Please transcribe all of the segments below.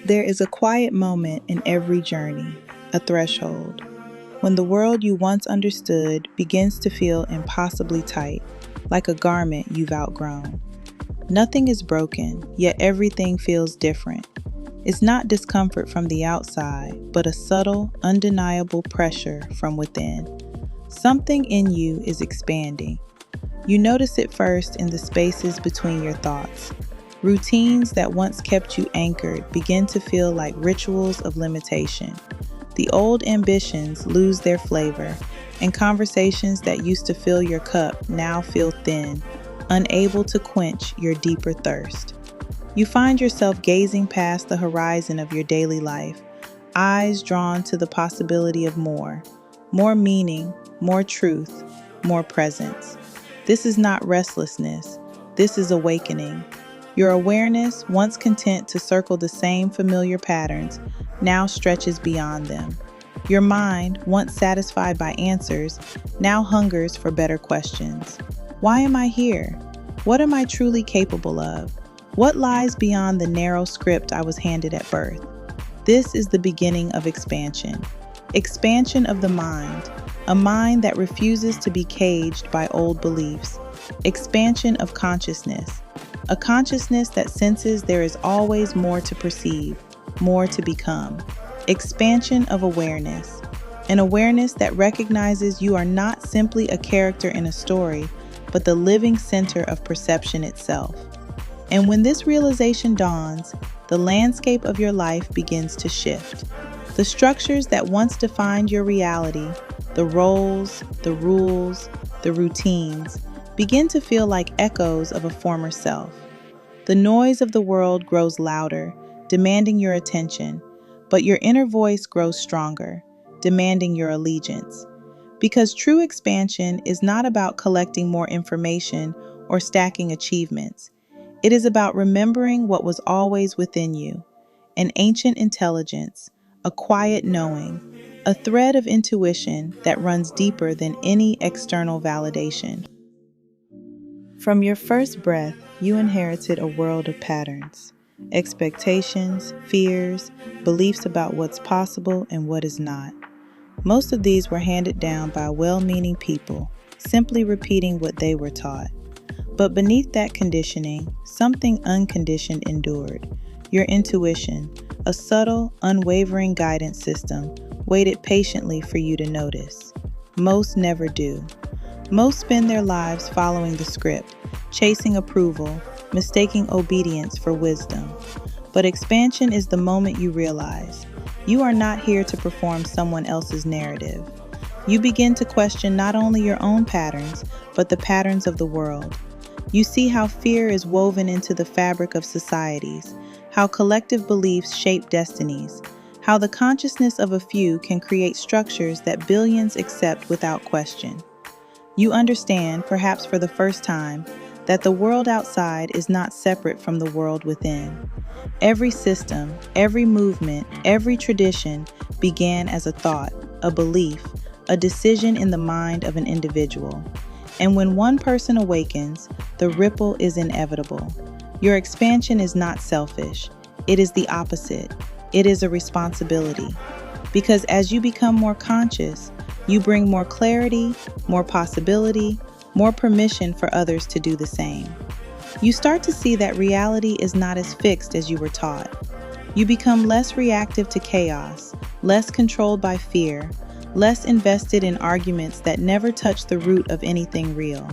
There is a quiet moment in every journey, a threshold, when the world you once understood begins to feel impossibly tight, like a garment you've outgrown. Nothing is broken, yet everything feels different. It's not discomfort from the outside, but a subtle, undeniable pressure from within. Something in you is expanding. You notice it first in the spaces between your thoughts. Routines that once kept you anchored begin to feel like rituals of limitation. The old ambitions lose their flavor, and conversations that used to fill your cup now feel thin, unable to quench your deeper thirst. You find yourself gazing past the horizon of your daily life, eyes drawn to the possibility of more meaning, more truth, more presence. This is not restlessness, this is awakening. Your awareness, once content to circle the same familiar patterns, now stretches beyond them. Your mind, once satisfied by answers, now hungers for better questions. Why am I here? What am I truly capable of? What lies beyond the narrow script I was handed at birth? This is the beginning of expansion. Expansion of the mind, a mind that refuses to be caged by old beliefs. Expansion of consciousness, a consciousness that senses there is always more to perceive, more to become. Expansion of awareness, an awareness that recognizes you are not simply a character in a story, but the living center of perception itself. And when this realization dawns, the landscape of your life begins to shift. The structures that once defined your reality, the roles, the rules, the routines, begin to feel like echoes of a former self. The noise of the world grows louder, demanding your attention, but your inner voice grows stronger, demanding your allegiance. Because true expansion is not about collecting more information or stacking achievements. It is about remembering what was always within you, an ancient intelligence, a quiet knowing, a thread of intuition that runs deeper than any external validation. From your first breath, you inherited a world of patterns, expectations, fears, beliefs about what's possible and what is not. Most of these were handed down by well-meaning people, simply repeating what they were taught. But beneath that conditioning, something unconditioned endured. Your intuition, a subtle, unwavering guidance system, waited patiently for you to notice. Most never do. Most spend their lives following the script, chasing approval, mistaking obedience for wisdom. But expansion is the moment you realize you are not here to perform someone else's narrative. You begin to question not only your own patterns, but the patterns of the world. You see how fear is woven into the fabric of societies, how collective beliefs shape destinies, how the consciousness of a few can create structures that billions accept without question. You understand, perhaps for the first time, that the world outside is not separate from the world within. Every system, every movement, every tradition began as a thought, a belief, a decision in the mind of an individual. And when one person awakens, the ripple is inevitable. Your expansion is not selfish. It is the opposite. It is a responsibility. Because as you become more conscious, you bring more clarity, more possibility, more permission for others to do the same. You start to see that reality is not as fixed as you were taught. You become less reactive to chaos, less controlled by fear, less invested in arguments that never touch the root of anything real.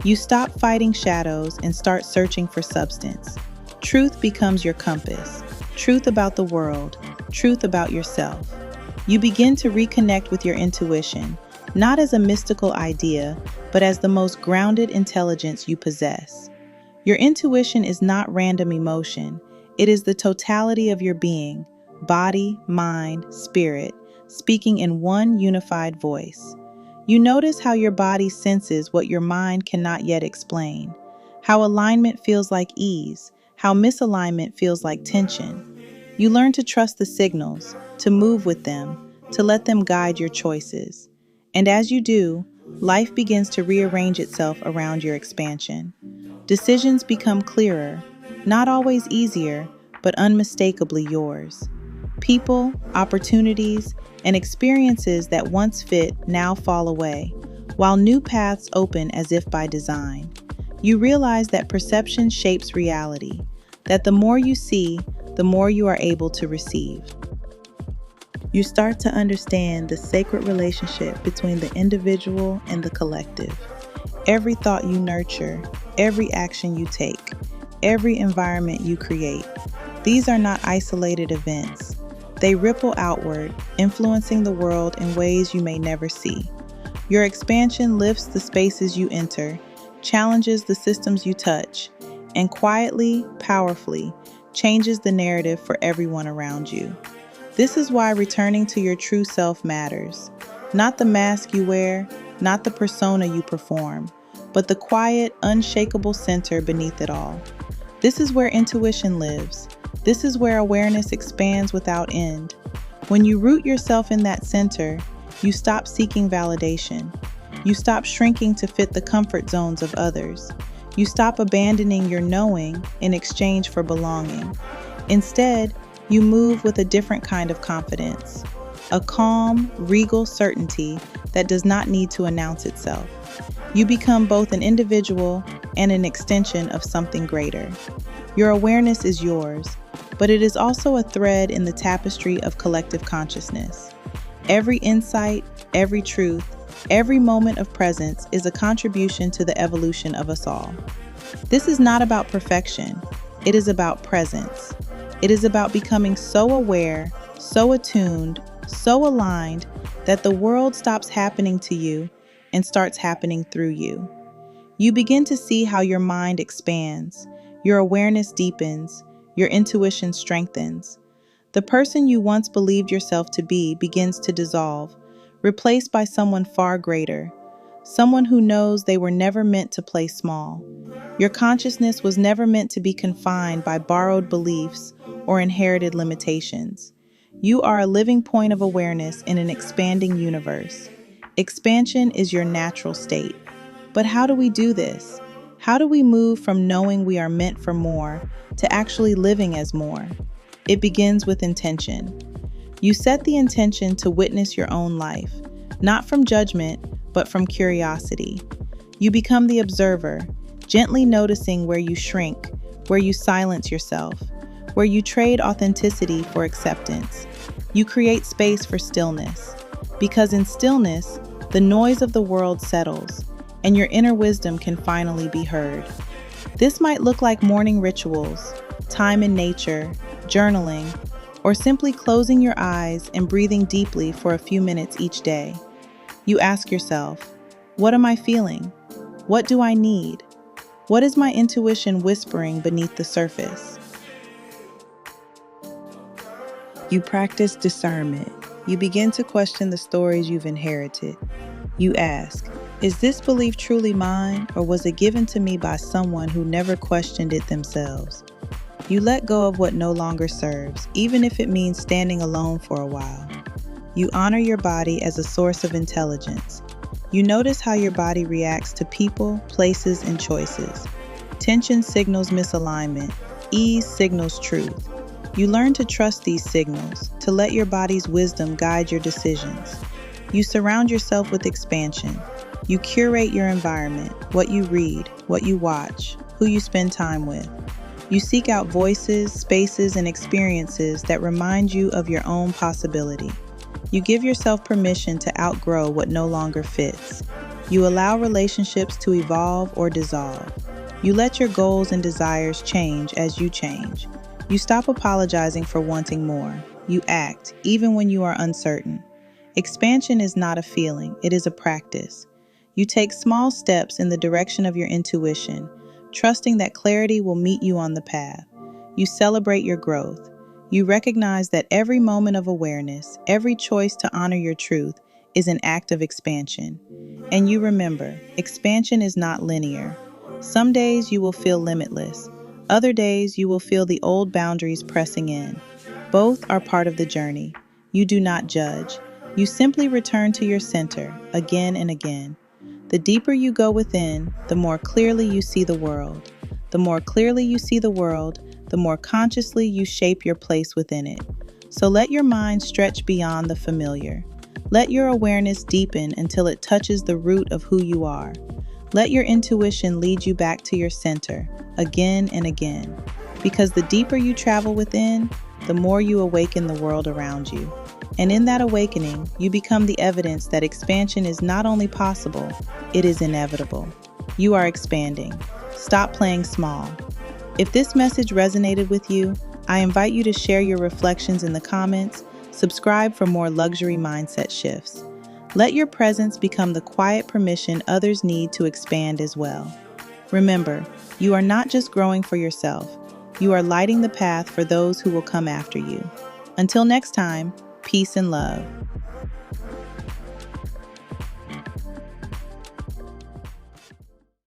You stop fighting shadows and start searching for substance. Truth becomes your compass. Truth about the world, truth about yourself. You begin to reconnect with your intuition, not as a mystical idea, but as the most grounded intelligence you possess. Your intuition is not random emotion. It is the totality of your being, body, mind, spirit, speaking in one unified voice. You notice how your body senses what your mind cannot yet explain, how alignment feels like ease, how misalignment feels like tension. You learn to trust the signals, to move with them, to let them guide your choices. And as you do, life begins to rearrange itself around your expansion. Decisions become clearer, not always easier, but unmistakably yours. People, opportunities, and experiences that once fit now fall away, while new paths open as if by design. You realize that perception shapes reality, that the more you see, the more you are able to receive. You start to understand the sacred relationship between the individual and the collective. Every thought you nurture, every action you take, every environment you create, these are not isolated events. They ripple outward, influencing the world in ways you may never see. Your expansion lifts the spaces you enter, challenges the systems you touch, and quietly, powerfully, changes the narrative for everyone around you. This is why returning to your true self matters. Not the mask you wear, not the persona you perform, but the quiet, unshakable center beneath it all. This is where intuition lives. This is where awareness expands without end. When you root yourself in that center, you stop seeking validation. You stop shrinking to fit the comfort zones of others. You stop abandoning your knowing in exchange for belonging. Instead, you move with a different kind of confidence, a calm, regal certainty that does not need to announce itself. You become both an individual and an extension of something greater. Your awareness is yours, but it is also a thread in the tapestry of collective consciousness. Every insight, every truth, every moment of presence is a contribution to the evolution of us all. This is not about perfection. It is about presence. It is about becoming so aware, so attuned, so aligned that the world stops happening to you and starts happening through you. You begin to see how your mind expands, your awareness deepens, your intuition strengthens. The person you once believed yourself to be begins to dissolve, replaced by someone far greater, someone who knows they were never meant to play small. Your consciousness was never meant to be confined by borrowed beliefs or inherited limitations. You are a living point of awareness in an expanding universe. Expansion is your natural state. But how do we do this? How do we move from knowing we are meant for more to actually living as more? It begins with intention. You set the intention to witness your own life, not from judgment, but from curiosity. You become the observer, gently noticing where you shrink, where you silence yourself, where you trade authenticity for acceptance. You create space for stillness, because in stillness, the noise of the world settles, and your inner wisdom can finally be heard. This might look like morning rituals, time in nature, journaling, or simply closing your eyes and breathing deeply for a few minutes each day. You ask yourself, what am I feeling? What do I need? What is my intuition whispering beneath the surface? You practice discernment. You begin to question the stories you've inherited. You ask, is this belief truly mine, or was it given to me by someone who never questioned it themselves? You let go of what no longer serves, even if it means standing alone for a while. You honor your body as a source of intelligence. You notice how your body reacts to people, places, and choices. Tension signals misalignment. Ease signals truth. You learn to trust these signals, to let your body's wisdom guide your decisions. You surround yourself with expansion. You curate your environment, what you read, what you watch, who you spend time with. You seek out voices, spaces, and experiences that remind you of your own possibility. You give yourself permission to outgrow what no longer fits. You allow relationships to evolve or dissolve. You let your goals and desires change as you change. You stop apologizing for wanting more. You act, even when you are uncertain. Expansion is not a feeling, it is a practice. You take small steps in the direction of your intuition, trusting that clarity will meet you on the path. You celebrate your growth. You recognize that every moment of awareness, every choice to honor your truth, is an act of expansion. And you remember, expansion is not linear. Some days you will feel limitless. Other days you will feel the old boundaries pressing in. Both are part of the journey. You do not judge. You simply return to your center, again and again. The deeper you go within, the more clearly you see the world. The more clearly you see the world, the more consciously you shape your place within it. So let your mind stretch beyond the familiar. Let your awareness deepen until it touches the root of who you are. Let your intuition lead you back to your center, again and again. Because the deeper you travel within, the more you awaken the world around you. And in that awakening, you become the evidence that expansion is not only possible, it is inevitable. You are expanding. Stop playing small. If this message resonated with you, I invite you to share your reflections in the comments, subscribe for more luxury mindset shifts. Let your presence become the quiet permission others need to expand as well. Remember, you are not just growing for yourself, you are lighting the path for those who will come after you. Until next time, peace and love.